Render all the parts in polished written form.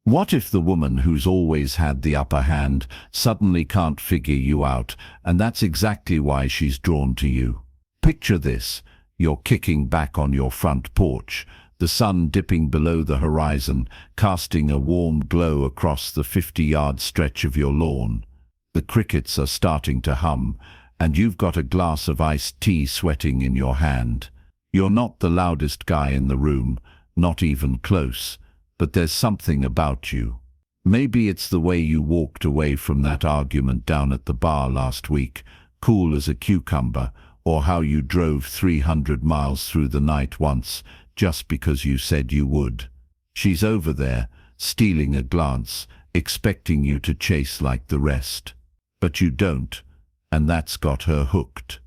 What if the woman who's always had the upper hand suddenly can't figure you out, and that's exactly why she's drawn to you? Picture this. You're kicking back on your front porch, the sun dipping below the horizon, casting a warm glow across the 50-yard stretch of your lawn. The crickets are starting to hum, and you've got a glass of iced tea sweating in your hand. You're not the loudest guy in the room, not even close. But there's something about you. Maybe it's the way you walked away from that argument down at the bar last week, cool as a cucumber, or how you drove 300 miles through the night once, just because you said you would. She's over there, stealing a glance, expecting you to chase like the rest. But you don't, and that's got her hooked.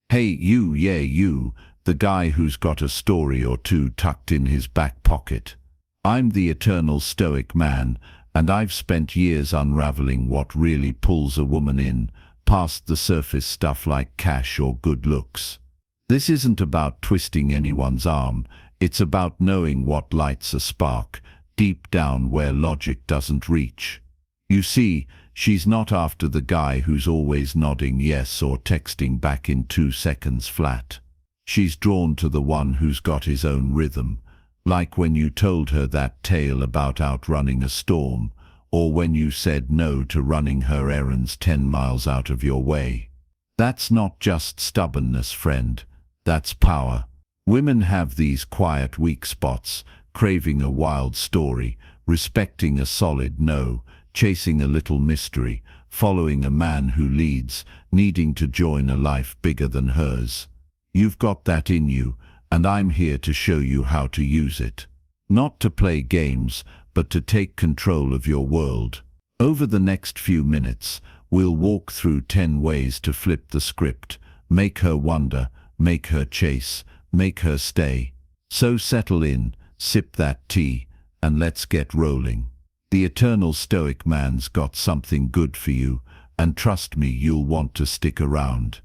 Hey, you, the guy who's got a story or two tucked in his back pocket. I'm the eternal Stoic man, and I've spent years unraveling what really pulls a woman in, past the surface stuff like cash or good looks. This isn't about twisting anyone's arm, it's about knowing what lights a spark, deep down where logic doesn't reach. You see, she's not after the guy who's always nodding yes or texting back in 2 seconds flat. She's drawn to the one who's got his own rhythm. Like when you told her that tale about outrunning a storm, or when you said no to running her errands 10 miles out of your way. That's not just stubbornness, friend. That's power. Women have these quiet weak spots, craving a wild story, respecting a solid no, chasing a little mystery, following a man who leads, needing to join a life bigger than hers. You've got that in you, and I'm here to show you how to use it. Not to play games, but to take control of your world. Over the next few minutes, we'll walk through 10 ways to flip the script, make her wonder, make her chase, make her stay. So settle in, sip that tea, and let's get rolling. The eternal Stoic man's got something good for you, and trust me, you'll want to stick around.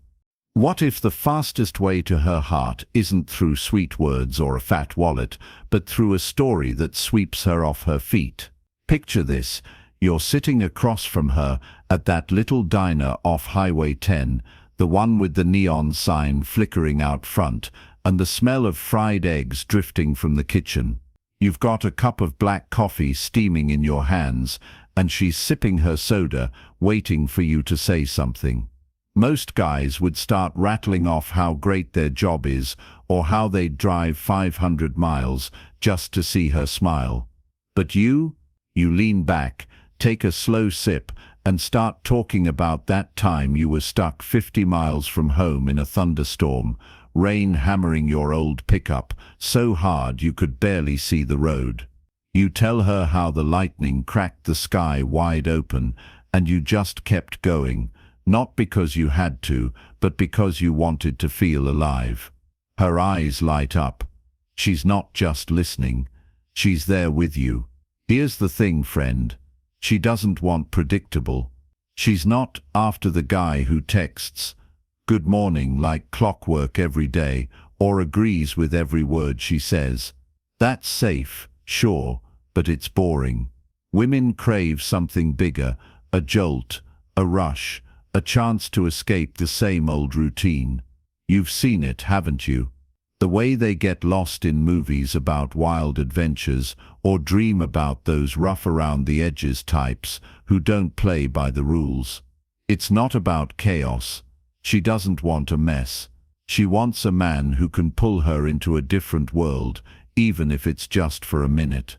What if the fastest way to her heart isn't through sweet words or a fat wallet, but through a story that sweeps her off her feet? Picture this. You're sitting across from her at that little diner off Highway 10, the one with the neon sign flickering out front, and the smell of fried eggs drifting from the kitchen. You've got a cup of black coffee steaming in your hands, and she's sipping her soda, waiting for you to say something. Most guys would start rattling off how great their job is, or how they'd drive 500 miles just to see her smile. But you lean back, take a slow sip, and start talking about that time you were stuck 50 miles from home in a thunderstorm, rain hammering your old pickup so hard you could barely see the road. You tell her how the lightning cracked the sky wide open, and you just kept going. Not because you had to, but because you wanted to feel alive. Her eyes light up. She's not just listening. She's there with you. Here's the thing, friend. She doesn't want predictable. She's not after the guy who texts "Good morning" like clockwork every day, or agrees with every word she says. That's safe, sure, but it's boring. Women crave something bigger, a jolt, a rush, a chance to escape the same old routine. You've seen it, haven't you? The way they get lost in movies about wild adventures, or dream about those rough-around-the-edges types who don't play by the rules. It's not about chaos. She doesn't want a mess. She wants a man who can pull her into a different world, even if it's just for a minute.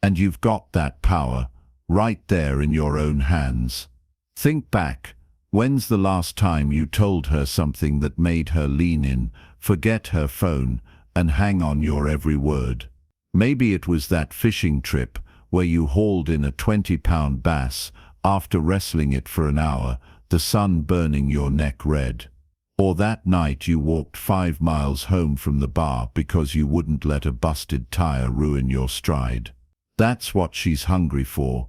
And you've got that power, right there in your own hands. Think back. When's the last time you told her something that made her lean in, forget her phone, and hang on your every word? Maybe it was that fishing trip where you hauled in a 20-pound bass after wrestling it for an hour, the sun burning your neck red. Or that night you walked 5 miles home from the bar because you wouldn't let a busted tire ruin your stride. That's what she's hungry for.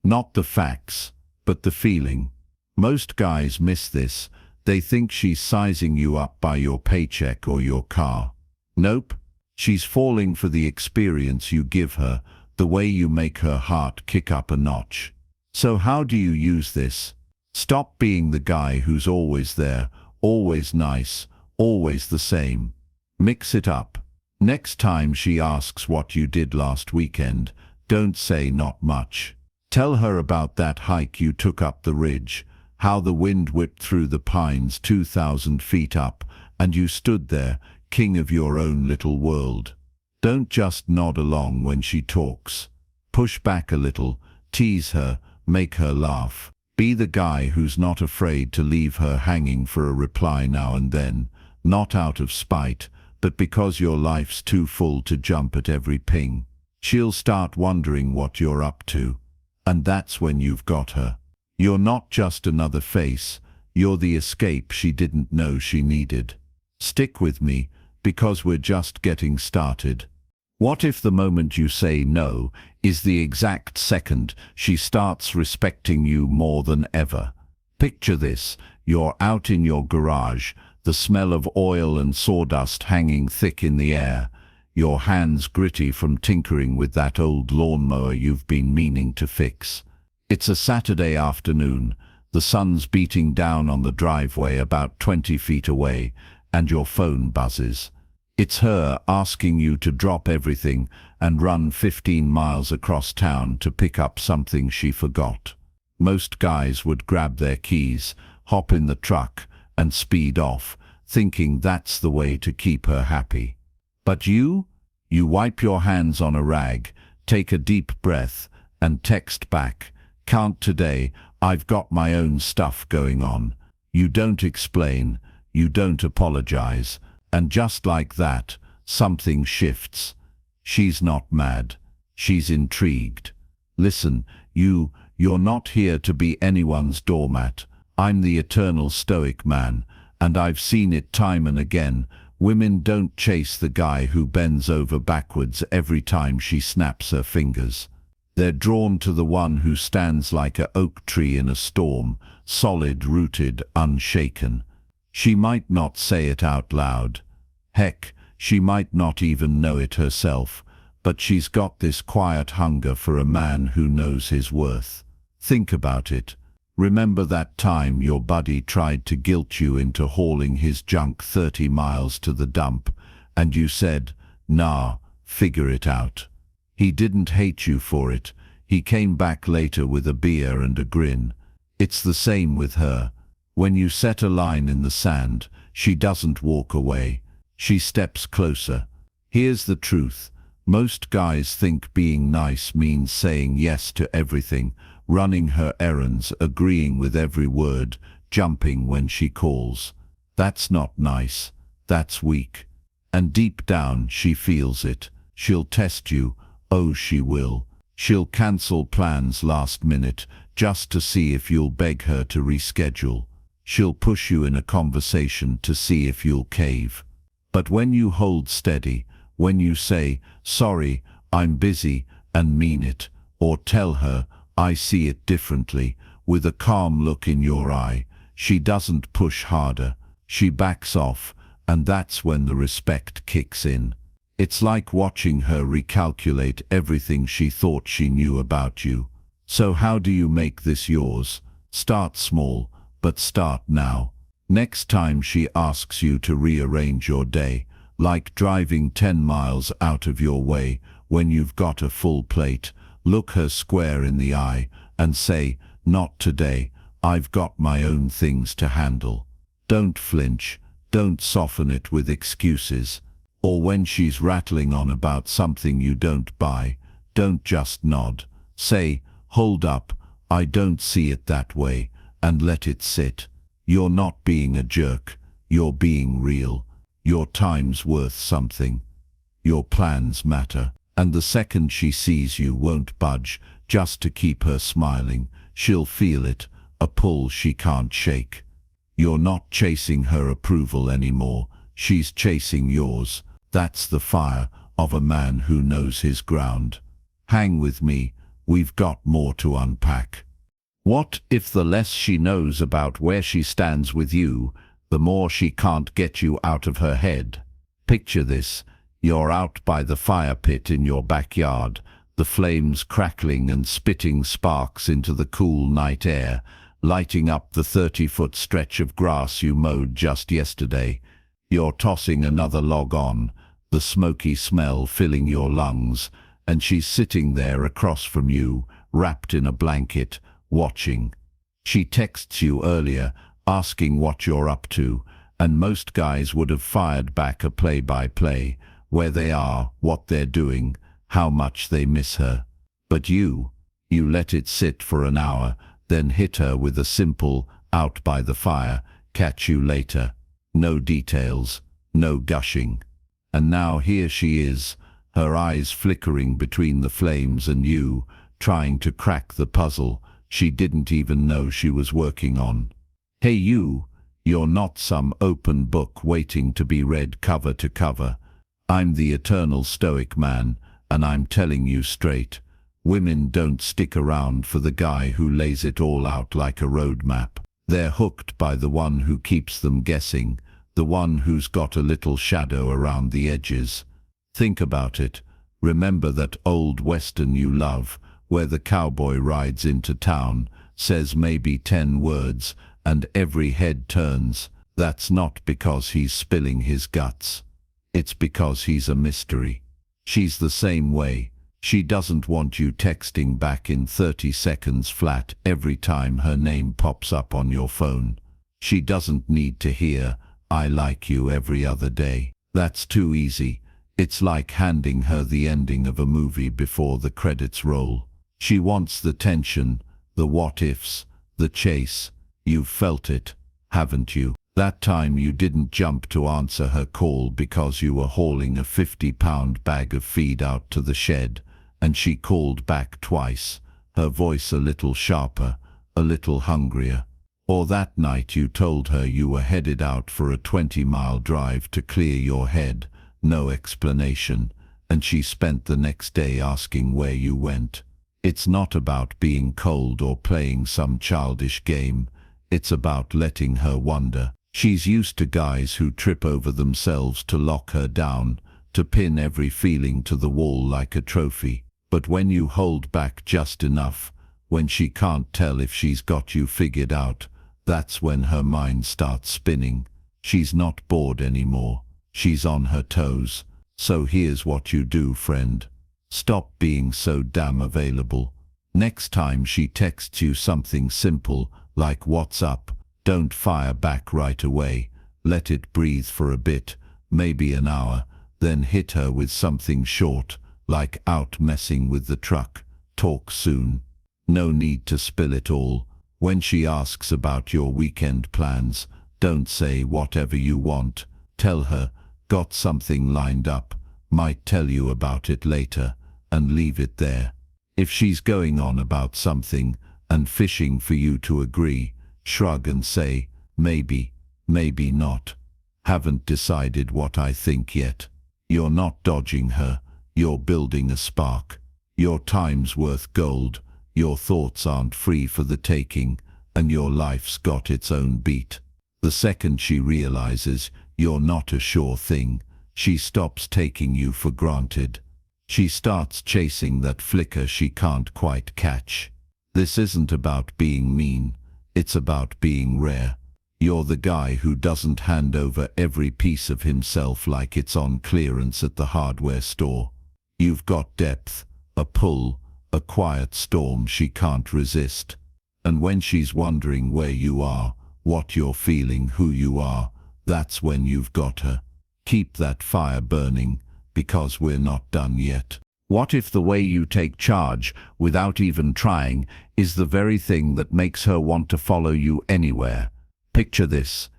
Not the facts, but the feeling. Most guys miss this. They think she's sizing you up by your paycheck or your car. Nope. She's falling for the experience you give her, the way you make her heart kick up a notch. So how do you use this? Stop being the guy who's always there, always nice, always the same. Mix it up. Next time she asks what you did last weekend, don't say not much. Tell her about that hike you took up the ridge, how the wind whipped through the pines 2,000 feet up, and you stood there, king of your own little world. Don't just nod along when she talks. Push back a little, tease her, make her laugh. Be the guy who's not afraid to leave her hanging for a reply now and then, not out of spite, but because your life's too full to jump at every ping. She'll start wondering what you're up to, and that's when you've got her. You're not just another face, you're the escape she didn't know she needed. Stick with me, because we're just getting started. What if the moment you say no is the exact second she starts respecting you more than ever? Picture this: you're out in your garage, the smell of oil and sawdust hanging thick in the air, your hands gritty from tinkering with that old lawnmower you've been meaning to fix. It's a Saturday afternoon, the sun's beating down on the driveway about 20 feet away, and your phone buzzes. It's her asking you to drop everything and run 15 miles across town to pick up something she forgot. Most guys would grab their keys, hop in the truck, and speed off, thinking that's the way to keep her happy. But you wipe your hands on a rag, take a deep breath, and text back, "Can't today, I've got my own stuff going on." You don't explain, you don't apologize, and just like that, something shifts. She's not mad, she's intrigued. Listen, you're not here to be anyone's doormat. I'm the eternal Stoic man, and I've seen it time and again. Women don't chase the guy who bends over backwards every time she snaps her fingers. They're drawn to the one who stands like an oak tree in a storm, solid, rooted, unshaken. She might not say it out loud. Heck, she might not even know it herself, but she's got this quiet hunger for a man who knows his worth. Think about it. Remember that time your buddy tried to guilt you into hauling his junk 30 miles to the dump, and you said, "Nah, figure it out." He didn't hate you for it. He came back later with a beer and a grin. It's the same with her. When you set a line in the sand, she doesn't walk away. She steps closer. Here's the truth. Most guys think being nice means saying yes to everything, running her errands, agreeing with every word, jumping when she calls. That's not nice. That's weak. And deep down, she feels it. She'll test you. Oh, she will. She'll cancel plans last minute just to see if you'll beg her to reschedule. She'll push you in a conversation to see if you'll cave. But when you hold steady, when you say, "Sorry, I'm busy," and mean it, or tell her, "I see it differently," with a calm look in your eye, she doesn't push harder. She backs off, and that's when the respect kicks in. It's like watching her recalculate everything she thought she knew about you. So how do you make this yours? Start small, but start now. Next time she asks you to rearrange your day, like driving 10 miles out of your way when you've got a full plate, look her square in the eye and say, "Not today, I've got my own things to handle." Don't flinch, don't soften it with excuses. Or when she's rattling on about something you don't buy, don't just nod. Say, "Hold up, I don't see it that way," and let it sit. You're not being a jerk, you're being real. Your time's worth something. Your plans matter. And the second she sees you won't budge, just to keep her smiling. She'll feel it, a pull she can't shake. You're not chasing her approval anymore, she's chasing yours. That's the fire of a man who knows his ground. Hang with me, we've got more to unpack. What if the less she knows about where she stands with you, the more she can't get you out of her head? Picture this. You're out by the fire pit in your backyard, the flames crackling and spitting sparks into the cool night air, lighting up the 30-foot stretch of grass you mowed just yesterday. You're tossing another log on, the smoky smell filling your lungs, and she's sitting there across from you, wrapped in a blanket, watching. She texts you earlier, asking what you're up to, and most guys would have fired back a play-by-play, where they are, what they're doing, how much they miss her. But you let it sit for an hour, then hit her with a simple, out by the fire, catch you later. No details, no gushing. And now here she is, her eyes flickering between the flames and you, trying to crack the puzzle she didn't even know she was working on. Hey you're not some open book waiting to be read cover to cover. I'm the eternal Stoic man, and I'm telling you straight, women don't stick around for the guy who lays it all out like a roadmap. They're hooked by the one who keeps them guessing, the one who's got a little shadow around the edges. Think about it. Remember that old western you love, where the cowboy rides into town, says maybe 10 words, and every head turns. That's not because he's spilling his guts. It's because he's a mystery. She's the same way. She doesn't want you texting back in 30 seconds flat every time her name pops up on your phone. She doesn't need to hear, "I like you" every other day. That's too easy. It's like handing her the ending of a movie before the credits roll. She wants the tension, the what-ifs, the chase. You've felt it, haven't you? That time you didn't jump to answer her call because you were hauling a 50-pound bag of feed out to the shed, and she called back twice, her voice a little sharper, a little hungrier. Or that night you told her you were headed out for a 20-mile drive to clear your head, no explanation, and she spent the next day asking where you went. It's not about being cold or playing some childish game. It's about letting her wonder. She's used to guys who trip over themselves to lock her down, to pin every feeling to the wall like a trophy. But when you hold back just enough, when she can't tell if she's got you figured out, that's when her mind starts spinning. She's not bored anymore. She's on her toes. So here's what you do, friend. Stop being so damn available. Next time she texts you something simple, like "What's up?" don't fire back right away. Let it breathe for a bit, maybe an hour, then hit her with something short, like "Out messing with the truck. Talk soon." No need to spill it all. When she asks about your weekend plans, don't say "whatever you want." Tell her, "Got something lined up, might tell you about it later," and leave it there. If she's going on about something and fishing for you to agree, shrug and say, "Maybe, maybe not. Haven't decided what I think yet." You're not dodging her, you're building a spark. Your time's worth gold, your thoughts aren't free for the taking, and your life's got its own beat. The second she realizes you're not a sure thing, she stops taking you for granted. She starts chasing that flicker she can't quite catch. This isn't about being mean, it's about being rare. You're the guy who doesn't hand over every piece of himself like it's on clearance at the hardware store. You've got depth, a pull, a quiet storm she can't resist. And when she's wondering where you are, what you're feeling, who you are, that's when you've got her. Keep that fire burning, because we're not done yet. What if the way you take charge, without even trying, is the very thing that makes her want to follow you anywhere? Picture this.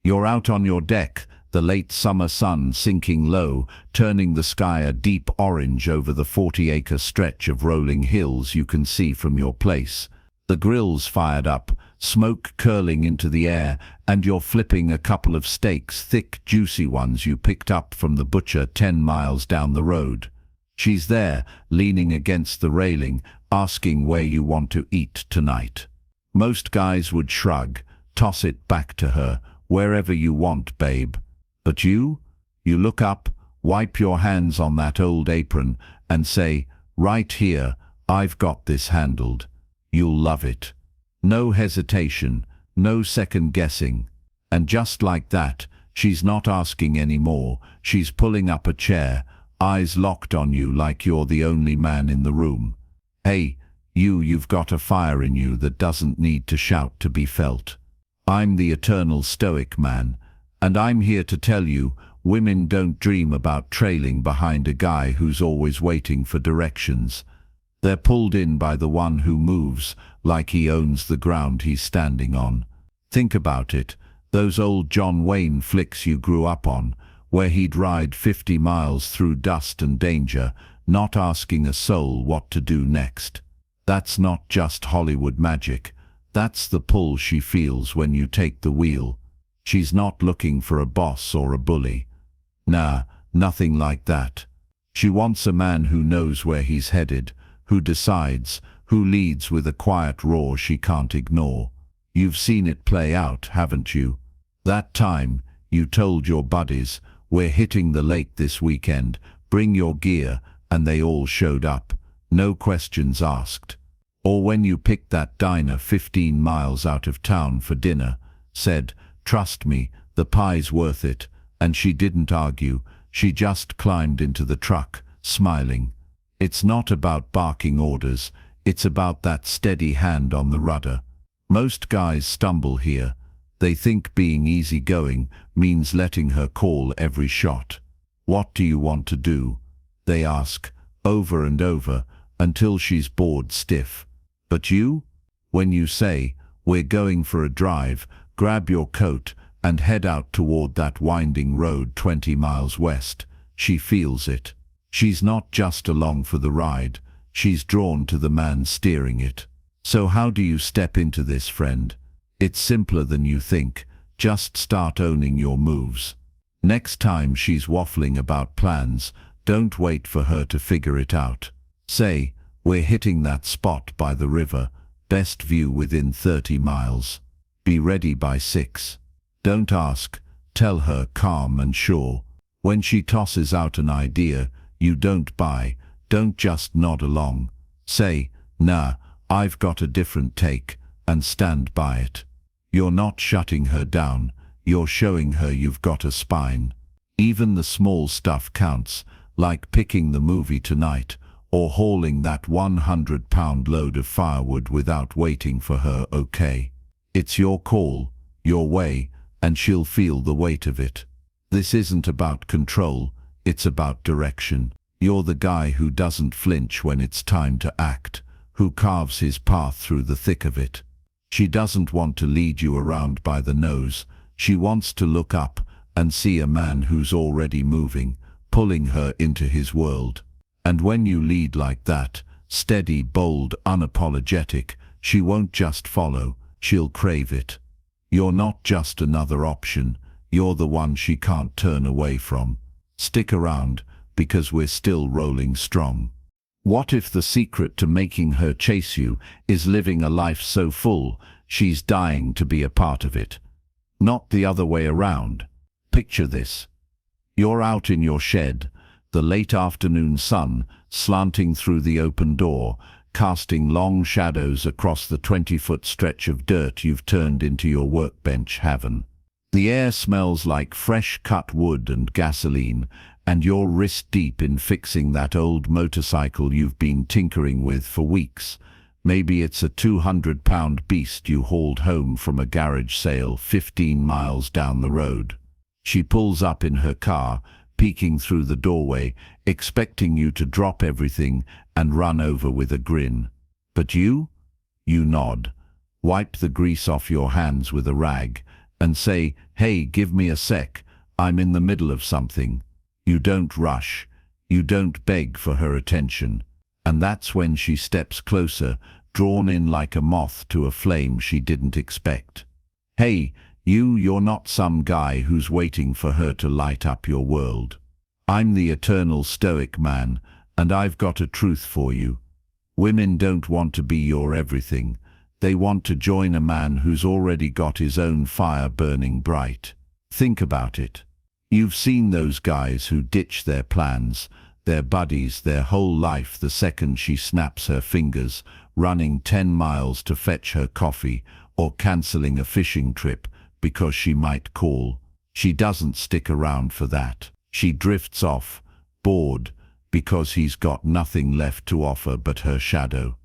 You're out on your deck, the late summer sun sinking low, turning the sky a deep orange over the 40-acre stretch of rolling hills you can see from your place. The grill's fired up, smoke curling into the air, and you're flipping a couple of steaks, thick, juicy ones you picked up from the butcher 10 miles down the road. She's there, leaning against the railing, asking where you want to eat tonight. Most guys would shrug, toss it back to her, "Wherever you want, babe." But you look up, wipe your hands on that old apron, and say, Right here, I've got this handled. You'll love it. No hesitation, no second guessing. And just like that, she's not asking any more. She's pulling up a chair, eyes locked on you like you're the only man in the room. Hey, you've got a fire in you that doesn't need to shout to be felt. I'm the eternal Stoic man, and I'm here to tell you, women don't dream about trailing behind a guy who's always waiting for directions. They're pulled in by the one who moves, like he owns the ground he's standing on. Think about it, those old John Wayne flicks you grew up on, where he'd ride 50 miles through dust and danger, not asking a soul what to do next. That's not just Hollywood magic. That's the pull she feels when you take the wheel. She's not looking for a boss or a bully. Nah, nothing like that. She wants a man who knows where he's headed, who decides, who leads with a quiet roar she can't ignore. You've seen it play out, haven't you? That time, you told your buddies, we're hitting the lake this weekend, bring your gear, and they all showed up. No questions asked. Or when you picked that diner 15 miles out of town for dinner, said, trust me, the pie's worth it, and she didn't argue, she just climbed into the truck, smiling. It's not about barking orders, it's about that steady hand on the rudder. Most guys stumble here. They think being easygoing means letting her call every shot. What do you want to do? They ask, over and over, until she's bored stiff. But you? When you say, we're going for a drive, grab your coat, and head out toward that winding road 20 miles west, she feels it. She's not just along for the ride, she's drawn to the man steering it. So how do you step into this, friend? It's simpler than you think. Just start owning your moves. Next time she's waffling about plans, don't wait for her to figure it out. Say, we're hitting that spot by the river, best view within 30 miles. Be ready by 6. Don't ask, tell her calm and sure. When she tosses out an idea, you don't buy, don't just nod along. Say, nah, I've got a different take, and stand by it. You're not shutting her down, you're showing her you've got a spine. Even the small stuff counts, like picking the movie tonight, or hauling that 100-pound load of firewood without waiting for her okay. It's your call, your way, and she'll feel the weight of it. This isn't about control, it's about direction. You're the guy who doesn't flinch when it's time to act, who carves his path through the thick of it. She doesn't want to lead you around by the nose. She wants to look up and see a man who's already moving, pulling her into his world. And when you lead like that, steady, bold, unapologetic, she won't just follow, she'll crave it. You're not just another option, you're the one she can't turn away from. Stick around, because we're still rolling strong. What if the secret to making her chase you is living a life so full, she's dying to be a part of it? Not the other way around. Picture this. You're out in your shed, the late afternoon sun slanting through the open door, casting long shadows across the 20-foot stretch of dirt you've turned into your workbench haven. The air smells like fresh cut wood and gasoline, and you're wrist-deep in fixing that old motorcycle you've been tinkering with for weeks. Maybe it's a 200-pound beast you hauled home from a garage sale 15 miles down the road. She pulls up in her car, peeking through the doorway, expecting you to drop everything and run over with a grin. But you? You nod, wipe the grease off your hands with a rag, and say, hey, give me a sec, I'm in the middle of something. You don't rush, you don't beg for her attention, and that's when she steps closer, drawn in like a moth to a flame she didn't expect. Hey, you're not some guy who's waiting for her to light up your world. I'm the eternal Stoic man, and I've got a truth for you. Women don't want to be your everything. They want to join a man who's already got his own fire burning bright. Think about it. You've seen those guys who ditch their plans, They're buddies their whole life. The second she snaps her fingers, running 10 miles to fetch her coffee or cancelling a fishing trip because she might call, she doesn't stick around for that. She drifts off, bored, because he's got nothing left to offer but her shadow.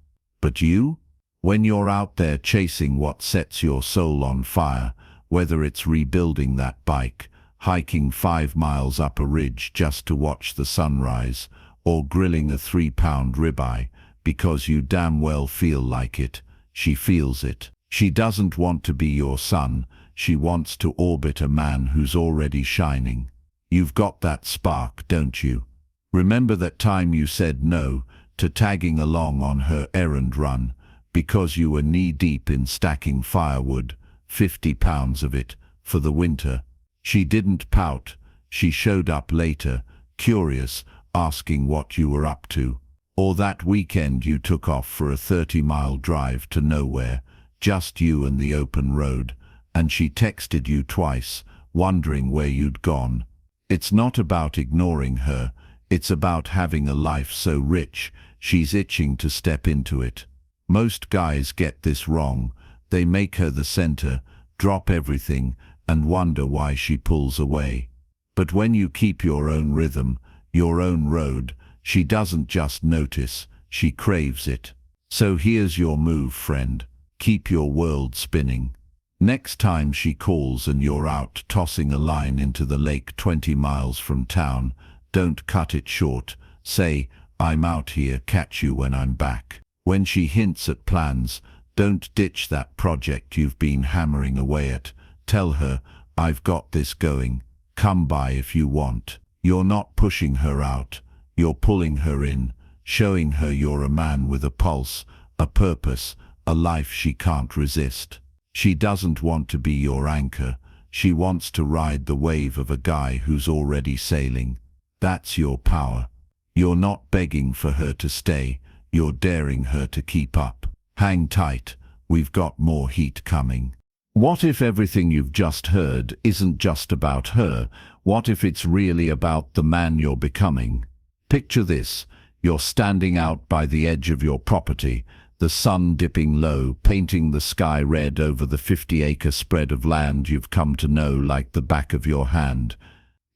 But you? When you're out there chasing what sets your soul on fire, whether it's rebuilding that bike, hiking 5 miles up a ridge just to watch the sunrise, or grilling a 3-pound ribeye, because you damn well feel like it, she feels it. She doesn't want to be your sun, she wants to orbit a man who's already shining. You've got that spark, don't you? Remember that time you said no to tagging along on her errand run, because you were knee-deep in stacking firewood, 50 pounds of it, for the winter? She didn't pout. She showed up later, curious, asking what you were up to. Or that weekend you took off for a 30-mile drive to nowhere, just you and the open road, and she texted you twice, wondering where you'd gone. It's not about ignoring her, it's about having a life so rich, she's itching to step into it. Most guys get this wrong. They make her the center, drop everything, and wonder why she pulls away. But when you keep your own rhythm, your own road, she doesn't just notice, she craves it. So here's your move, friend. Keep your world spinning. Next time she calls and you're out tossing a line into the lake 20 miles from town, don't cut it short. Say, I'm out here, catch you when I'm back. When she hints at plans, don't ditch that project you've been hammering away at. Tell her, I've got this going. Come by if you want. You're not pushing her out. You're pulling her in, showing her you're a man with a pulse, a purpose, a life she can't resist. She doesn't want to be your anchor. She wants to ride the wave of a guy who's already sailing. That's your power. You're not begging for her to stay. You're daring her to keep up. Hang tight. We've got more heat coming. What if everything you've just heard isn't just about her? What if it's really about the man you're becoming? Picture this. You're standing out by the edge of your property, the sun dipping low, painting the sky red over the 50-acre spread of land you've come to know like the back of your hand.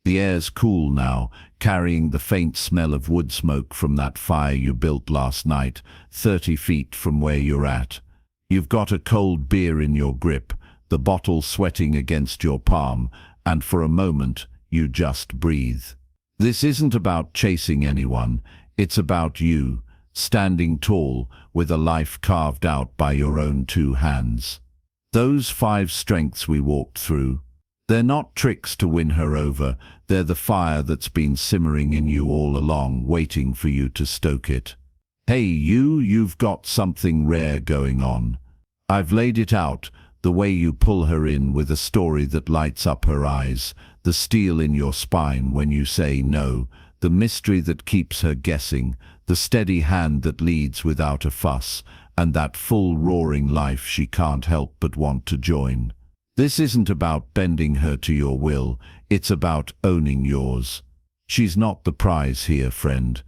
The air's cool now, carrying the faint smell of wood smoke from that fire you built last night, 30 feet from where you're at. You've got a cold beer in your grip, the bottle sweating against your palm, and for a moment, you just breathe. This isn't about chasing anyone, it's about you, standing tall, with a life carved out by your own 2 hands. Those 5 strengths we walked through, they're not tricks to win her over, they're the fire that's been simmering in you all along, waiting for you to stoke it. Hey you've got something rare going on. I've laid it out, the way you pull her in with a story that lights up her eyes, the steel in your spine when you say no, the mystery that keeps her guessing, the steady hand that leads without a fuss, and that full roaring life she can't help but want to join. This isn't about bending her to your will, it's about owning yours. She's not the prize here, friend.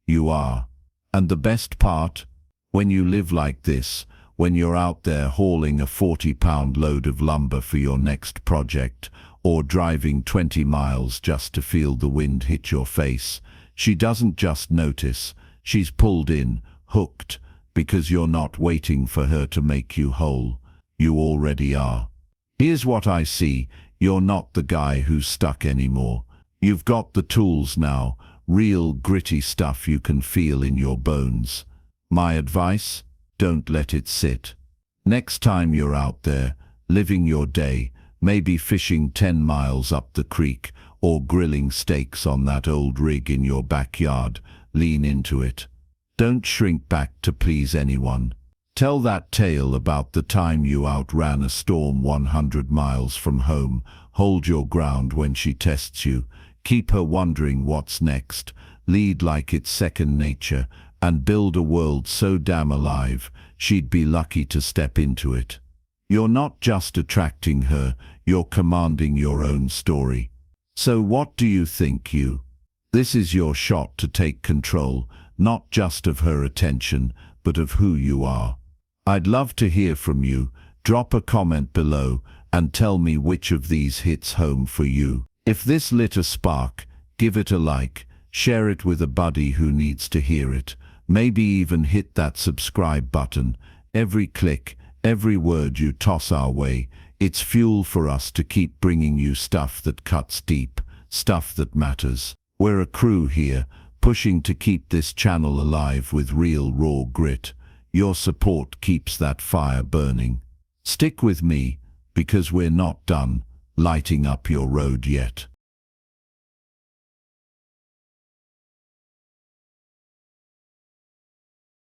You are. And the best part? When you live like this, when you're out there hauling a 40-pound load of lumber for your next project, or driving 20 miles just to feel the wind hit your face, she doesn't just notice, she's pulled in, hooked, because you're not waiting for her to make you whole. You already are. Here's what I see. You're not the guy who's stuck anymore. You've got the tools now, real gritty stuff you can feel in your bones. My advice? Don't let it sit. Next time you're out there, living your day, maybe fishing 10 miles up the creek, or grilling steaks on that old rig in your backyard, lean into it. Don't shrink back to please anyone. Tell that tale about the time you outran a storm 100 miles from home. Hold your ground when she tests you. Keep her wondering what's next. Lead like it's second nature, and build a world so damn alive, she'd be lucky to step into it. You're not just attracting her, you're commanding your own story. So what do you think, you? This is your shot to take control, not just of her attention, but of who you are. I'd love to hear from you. Drop a comment below and tell me which of these hits home for you. If this lit a spark, give it a like, share it with a buddy who needs to hear it. Maybe even hit that subscribe button. Every click, every word you toss our way, it's fuel for us to keep bringing you stuff that cuts deep, stuff that matters. We're a crew here, pushing to keep this channel alive with real raw grit. Your support keeps that fire burning. Stick with me, because we're not done lighting up your road yet.